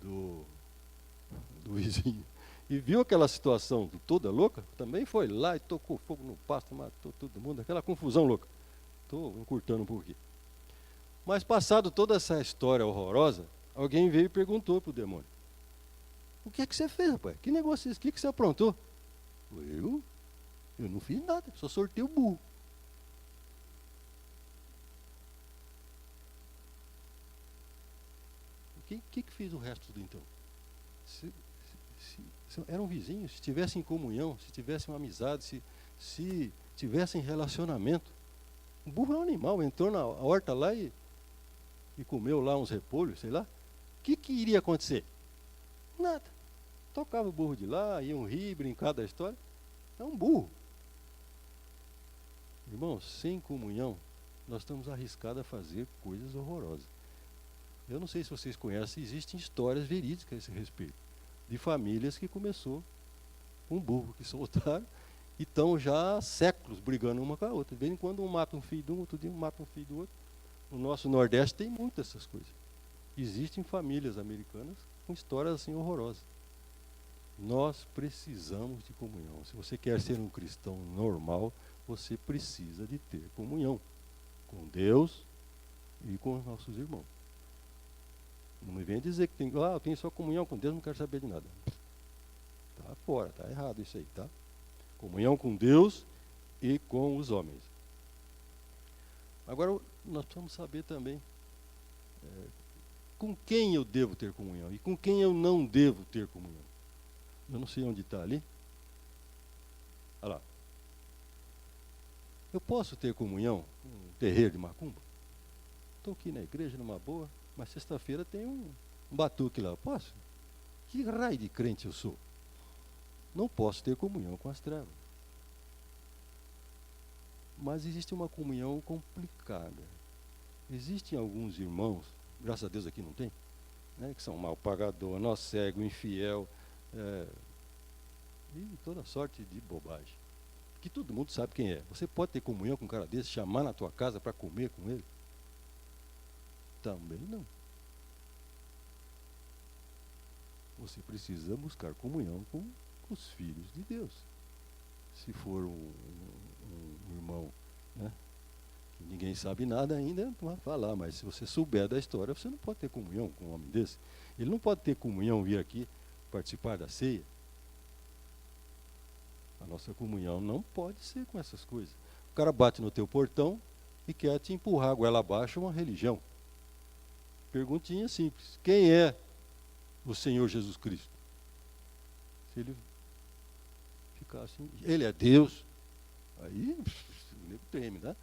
do vizinho e viu aquela situação toda louca, também foi lá e tocou fogo no pasto, matou todo mundo, aquela confusão louca. Estou encurtando um pouquinho. Mas passado toda essa história horrorosa, alguém veio e perguntou para o demônio: o que é que você fez, rapaz? Que negócio é esse? O que é que você aprontou? Eu não fiz nada, só sortei o burro. O que fez o resto do então? Se eram vizinhos, se tivessem comunhão, se tivessem uma amizade, se tivessem relacionamento. O burro é um animal, entrou na horta lá e comeu lá uns repolhos, sei lá. O que iria acontecer? Nada. Tocava o burro de lá, iam rir, brincar da história. É um burro. Irmãos, sem comunhão, nós estamos arriscados a fazer coisas horrorosas. Eu não sei se vocês conhecem, existem histórias verídicas a esse respeito, de famílias que começou com um burro que soltaram e estão já há séculos brigando uma com a outra. De vez em quando um mata um filho de um, outro dia um mata um filho do outro. No nosso Nordeste tem muitas essas coisas. Existem famílias americanas com histórias assim horrorosas. Nós precisamos de comunhão. Se você quer ser um cristão normal, você precisa de ter comunhão com Deus e com os nossos irmãos. Não me venha dizer que eu tenho só comunhão com Deus, não quero saber de nada. Está fora, está errado isso aí, tá? Comunhão com Deus e com os homens. Agora, nós precisamos saber também com quem eu devo ter comunhão e com quem eu não devo ter comunhão. Eu não sei onde está ali. Olha lá. Eu posso ter comunhão com um terreiro de macumba? Estou aqui na igreja, numa boa, mas sexta-feira tem um batuque lá. Eu posso? Que raio de crente eu sou? Não posso ter comunhão com as trevas. Mas existe uma comunhão complicada. Existem alguns irmãos, graças a Deus aqui não tem, né, que são mal pagador, nó cego, infiel, e toda sorte de bobagem. Que todo mundo sabe quem é. Você pode ter comunhão com um cara desse, chamar na tua casa para comer com ele? Também não. Você precisa buscar comunhão com os filhos de Deus. Se for um irmão, né, que ninguém sabe nada ainda, não vai falar, mas se você souber da história, você não pode ter comunhão com um homem desse. Ele não pode ter comunhão, vir aqui participar da ceia. A nossa comunhão não pode ser com essas coisas. O cara bate no teu portão e quer te empurrar goela abaixo uma religião. Perguntinha simples: quem é o Senhor Jesus Cristo? Se ele ficar assim, ele é Deus, aí o nego treme, né?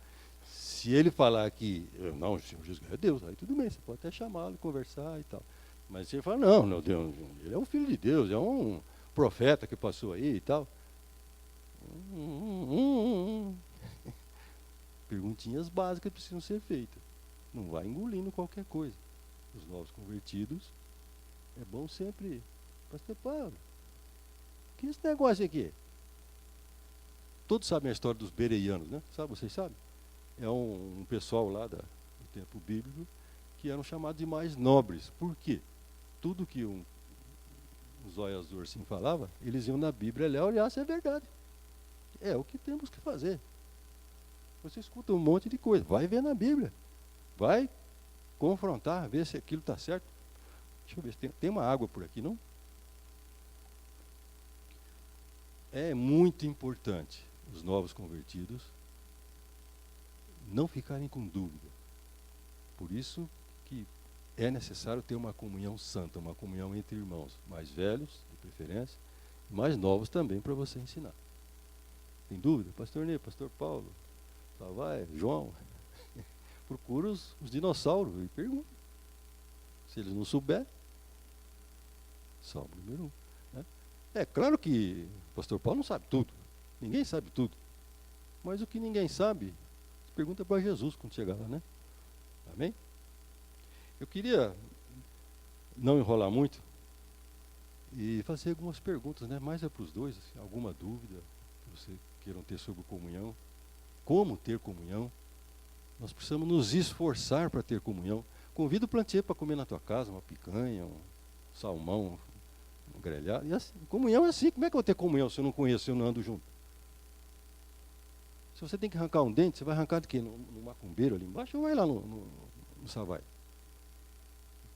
Se ele falar que não, o Senhor Jesus é Deus, aí tudo bem, você pode até chamá-lo, conversar e tal. Mas se ele fala, não, Deus, ele é um filho de Deus, é um profeta que passou aí e tal. Perguntinhas básicas precisam ser feitas. Não vai engolindo qualquer coisa. Os novos convertidos, é bom sempre, pastor Paulo, que é esse negócio aqui? Todos sabem a história dos bereianos, né? Vocês sabem? É um pessoal lá do tempo bíblico que eram chamados de mais nobres. Por quê? Tudo que o Zóia Azul assim falava, eles iam na Bíblia olhar se é verdade. É o que temos que fazer. Você escuta um monte de coisa, vai ver na Bíblia. Vai confrontar, ver se aquilo está certo. Deixa eu ver se tem uma água por aqui, não? É muito importante os novos convertidos não ficarem com dúvida. Por isso que é necessário ter uma comunhão santa, uma comunhão entre irmãos, mais velhos, de preferência, e mais novos também para você ensinar. Tem dúvida? Pastor Ney, Pastor Paulo, lá vai, João. Procura os dinossauros e pergunta. Se eles não souberem, Salmo número 1. Né? É claro que o pastor Paulo não sabe tudo. Ninguém sabe tudo. Mas o que ninguém sabe, pergunta para Jesus quando chegar lá, né? Amém? Eu queria não enrolar muito e fazer algumas perguntas, né? Mais é para os dois, assim, alguma dúvida que vocês queiram ter sobre comunhão, como ter comunhão. Nós precisamos nos esforçar para ter comunhão. Convido o Plantier para comer na tua casa, uma picanha, um salmão, um grelhado. E assim, comunhão é assim. Como é que eu vou ter comunhão se eu não conheço, se eu não ando junto? Se você tem que arrancar um dente, você vai arrancar de quê? No macumbeiro ali embaixo ou vai lá no Savai?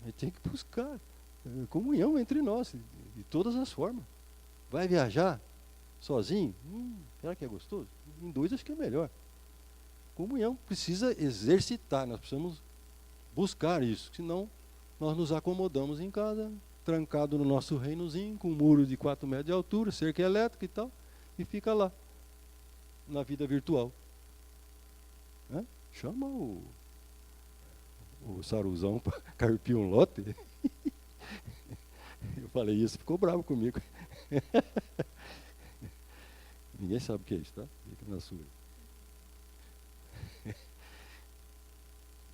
A gente tem que buscar comunhão entre nós, de todas as formas. Vai viajar sozinho? Será que é gostoso? Em dois acho que é melhor. Comunhão precisa exercitar, nós precisamos buscar isso, senão nós nos acomodamos em casa, trancado no nosso reinozinho, com um muro de 4 metros de altura, cerca elétrica e tal, e fica lá, na vida virtual. Né? Chama o Saruzão para carpir um lote. Eu falei isso, ficou bravo comigo. Ninguém sabe o que é isso, tá? Fica na sua.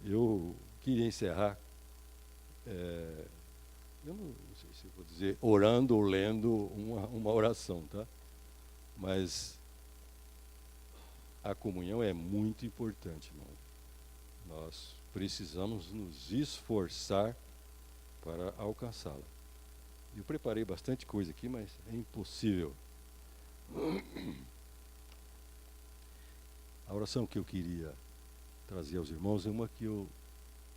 Eu queria encerrar, eu não sei se eu vou dizer orando ou lendo uma oração, tá? Mas a comunhão é muito importante, irmão. Nós precisamos nos esforçar para alcançá-la. Eu preparei bastante coisa aqui, mas é impossível. A oração que eu queria trazer aos irmãos é uma que eu,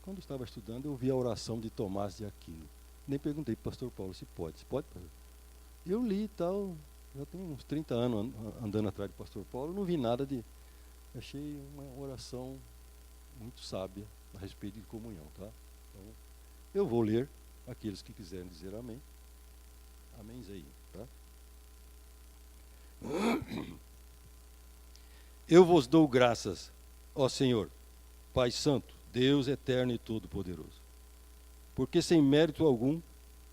quando estava estudando, eu vi a oração de Tomás de Aquino. Nem perguntei para o pastor Paulo se pode. Se pode, pastor? Eu li e tal, já tenho uns 30 anos andando atrás do pastor Paulo, não vi nada de... Achei uma oração muito sábia a respeito de comunhão, tá? Então, eu vou ler, aqueles que quiserem dizer amém. Amém aí, tá? Eu vos dou graças, ó Senhor, Pai Santo, Deus eterno e todo-poderoso, porque sem mérito algum,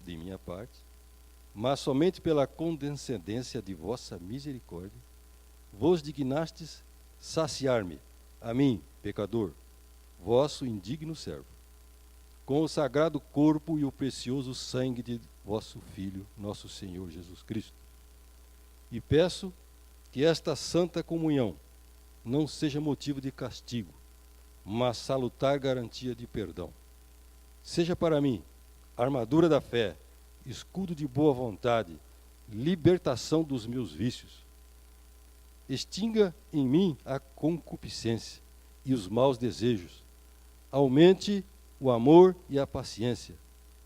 de minha parte, mas somente pela condescendência de vossa misericórdia, vos dignastes saciar-me, a mim, pecador, vosso indigno servo, com o sagrado corpo e o precioso sangue de vosso Filho, nosso Senhor Jesus Cristo. E peço que esta santa comunhão não seja motivo de castigo, mas salutar garantia de perdão. Seja para mim armadura da fé, escudo de boa vontade, libertação dos meus vícios. Extinga em mim a concupiscência e os maus desejos. Aumente o amor e a paciência,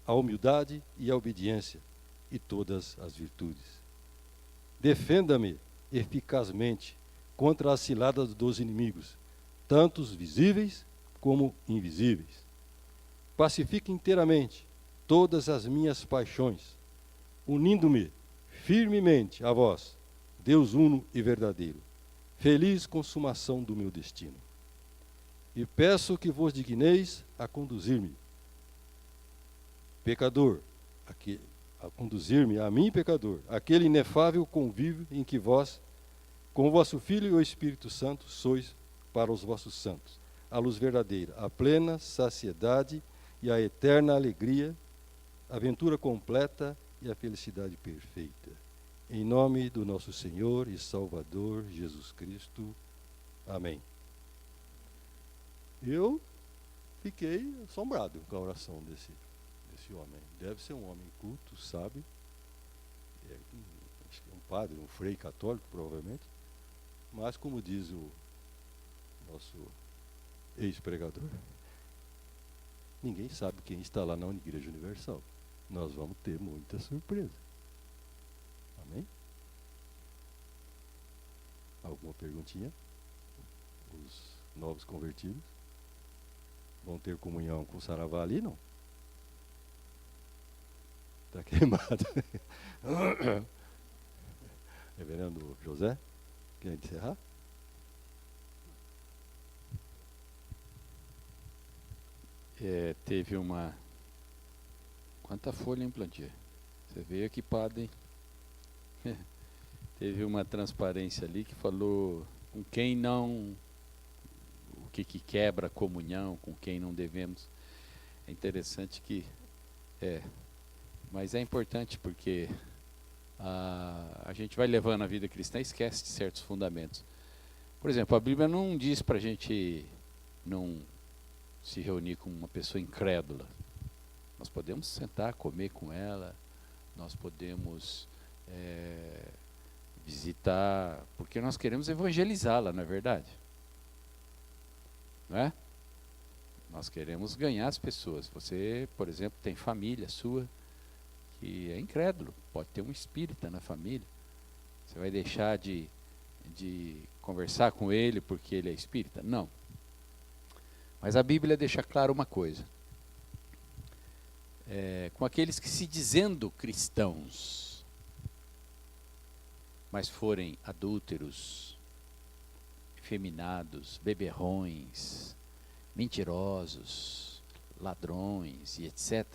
a humildade e a obediência e todas as virtudes. Defenda-me eficazmente contra as ciladas dos inimigos, tanto os visíveis como invisíveis. Pacifique inteiramente todas as minhas paixões, unindo-me firmemente a vós, Deus uno e verdadeiro. Feliz consumação do meu destino. E peço que vos digneis a conduzir-me, pecador, a conduzir-me, a mim, pecador, aquele inefável convívio em que vós, com o vosso Filho e o Espírito Santo, sois para os vossos santos, a luz verdadeira, a plena saciedade e a eterna alegria, a aventura completa e a felicidade perfeita. Em nome do nosso Senhor e Salvador Jesus Cristo. Amém. Eu fiquei assombrado com a oração desse homem. Deve ser um homem culto, sábio, acho que é um padre, um frei católico, provavelmente, mas como diz o nosso ex-pregador, ninguém sabe quem está lá na Igreja Universal. Nós vamos ter muita surpresa. Amém? Alguma perguntinha? Os novos convertidos vão ter comunhão com o Saravá ali, não? Está queimado. Reverendo José, quer encerrar? Teve uma... Quanta folha em Plantier? Você veio aqui, padre. Teve uma transparência ali que falou com quem não, o que quebra a comunhão, com quem não devemos. É interessante que, mas é importante porque a gente vai levando a vida cristã e esquece de certos fundamentos. Por exemplo, a Bíblia não diz para a gente não se reunir com uma pessoa incrédula. Nós podemos sentar, comer com ela, nós podemos visitar, porque nós queremos evangelizá-la, não é verdade? Não é? Nós queremos ganhar as pessoas. Você, por exemplo, tem família sua que é incrédulo, pode ter um espírita na família. Você vai deixar de conversar com ele porque ele é espírita? Não. Mas a Bíblia deixa claro uma coisa. Com aqueles que se dizendo cristãos, mas forem adúlteros, efeminados, beberrões, mentirosos, ladrões e etc.,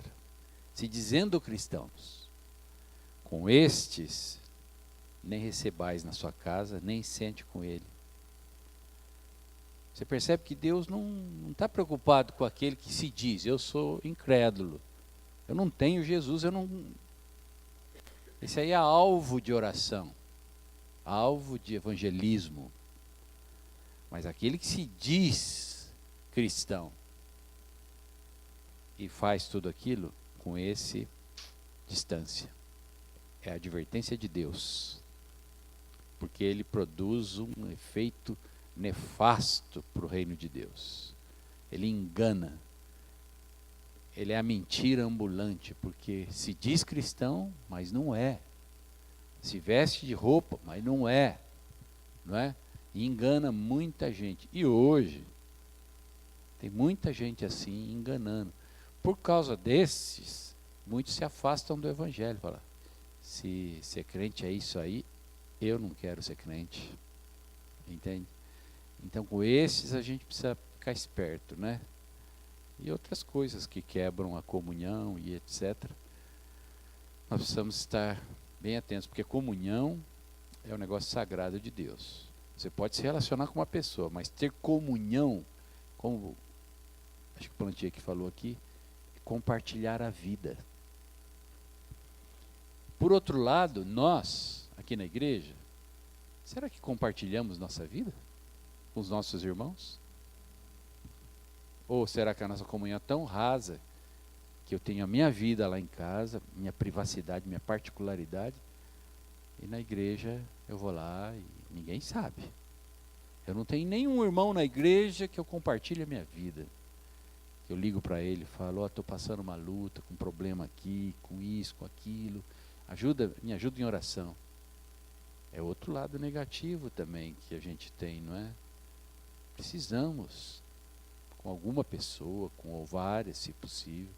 se dizendo cristãos, com estes, nem recebais na sua casa, nem sente com ele. Você percebe que Deus não está preocupado com aquele que se diz, eu sou incrédulo, eu não tenho Jesus, esse aí é alvo de oração, alvo de evangelismo. Mas aquele que se diz cristão e faz tudo aquilo, com esse, distância. É a advertência de Deus. Porque ele produz um efeito nefasto para o reino de Deus. Ele engana. Ele é a mentira ambulante, porque se diz cristão, mas não é. Se veste de roupa, mas não é. Não é? E engana muita gente. E hoje, tem muita gente assim enganando. Por causa desses, muitos se afastam do evangelho. Falam, se ser crente é isso aí, eu não quero ser crente. Entende? Então, com esses a gente precisa ficar esperto, né? E outras coisas que quebram a comunhão e etc. Nós precisamos estar bem atentos, porque comunhão é um negócio sagrado de Deus. Você pode se relacionar com uma pessoa, mas ter comunhão, como acho que o Plantier que falou aqui, é compartilhar a vida. Por outro lado, nós, aqui na igreja, será que compartilhamos nossa vida com os nossos irmãos? Ou será que a nossa comunhão é tão rasa que eu tenho a minha vida lá em casa, minha privacidade, minha particularidade, e na igreja eu vou lá e ninguém sabe. Eu não tenho nenhum irmão na igreja que eu compartilhe a minha vida. Eu ligo para ele e falo, estou passando uma luta, com um problema aqui, com isso, com aquilo. Me ajuda em oração. É outro lado negativo também que a gente tem, não é? Precisamos, com alguma pessoa, ou várias, se possível,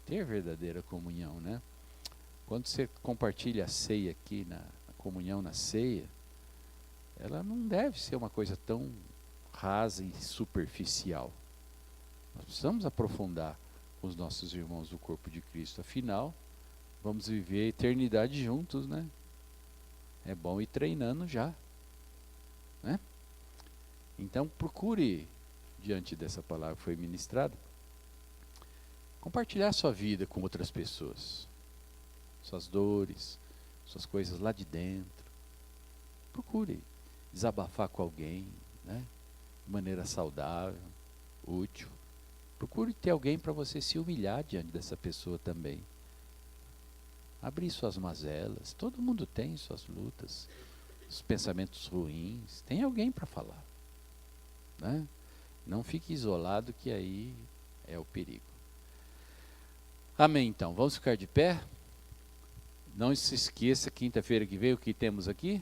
ter verdadeira comunhão, né? Quando você compartilha a ceia aqui, na comunhão na ceia, ela não deve ser uma coisa tão rasa e superficial. Nós precisamos aprofundar com os nossos irmãos do corpo de Cristo. Afinal, vamos viver a eternidade juntos, né? É bom ir treinando já, né? Então, procure, diante dessa palavra que foi ministrada, compartilhar sua vida com outras pessoas. Suas dores, suas coisas lá de dentro. Procure desabafar com alguém, né? De maneira saudável, útil. Procure ter alguém para você se humilhar diante dessa pessoa também. Abrir suas mazelas. Todo mundo tem suas lutas, os pensamentos ruins. Tem alguém para falar, né? Não fique isolado, que aí é o perigo. Amém, então. Vamos ficar de pé? Não se esqueça, quinta-feira que vem, o que temos aqui?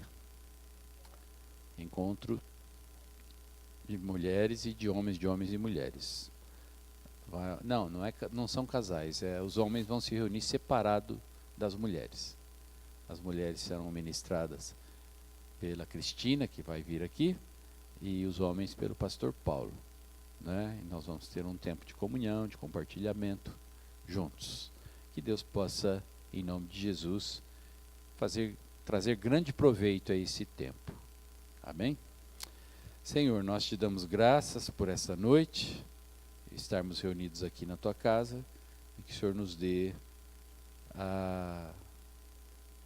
Encontro de mulheres e de homens e mulheres. Não são casais, os homens vão se reunir separado das mulheres. As mulheres serão ministradas pela Cristina, que vai vir aqui, e os homens pelo pastor Paulo, né? E nós vamos ter um tempo de comunhão, de compartilhamento juntos. Que Deus possa em nome de Jesus, trazer grande proveito a esse tempo. Amém? Senhor, nós te damos graças por essa noite, estarmos reunidos aqui na tua casa, e que o Senhor nos dê a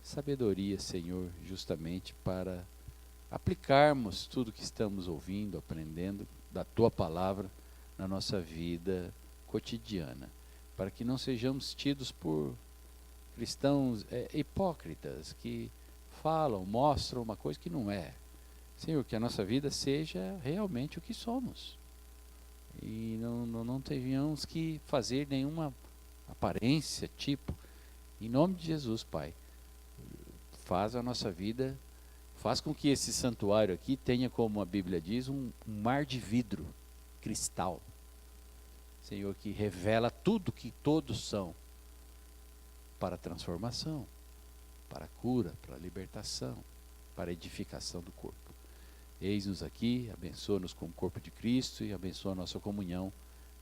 sabedoria, Senhor, justamente para aplicarmos tudo que estamos ouvindo, aprendendo da tua palavra na nossa vida cotidiana, para que não sejamos tidos por cristãos hipócritas que falam, mostram uma coisa que não é. Senhor, que a nossa vida seja realmente o que somos. E não tenhamos que fazer nenhuma aparência, tipo. Em nome de Jesus, Pai, faz a nossa vida, faz com que esse santuário aqui tenha, como a Bíblia diz, um mar de vidro, cristal. Senhor, que revela tudo que todos são, para a transformação, para a cura, para a libertação, para a edificação do corpo. Eis-nos aqui, abençoa-nos com o corpo de Cristo e abençoa a nossa comunhão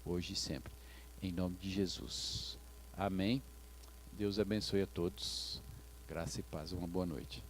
hoje e sempre. Em nome de Jesus. Amém. Deus abençoe a todos. Graça e paz. Uma boa noite.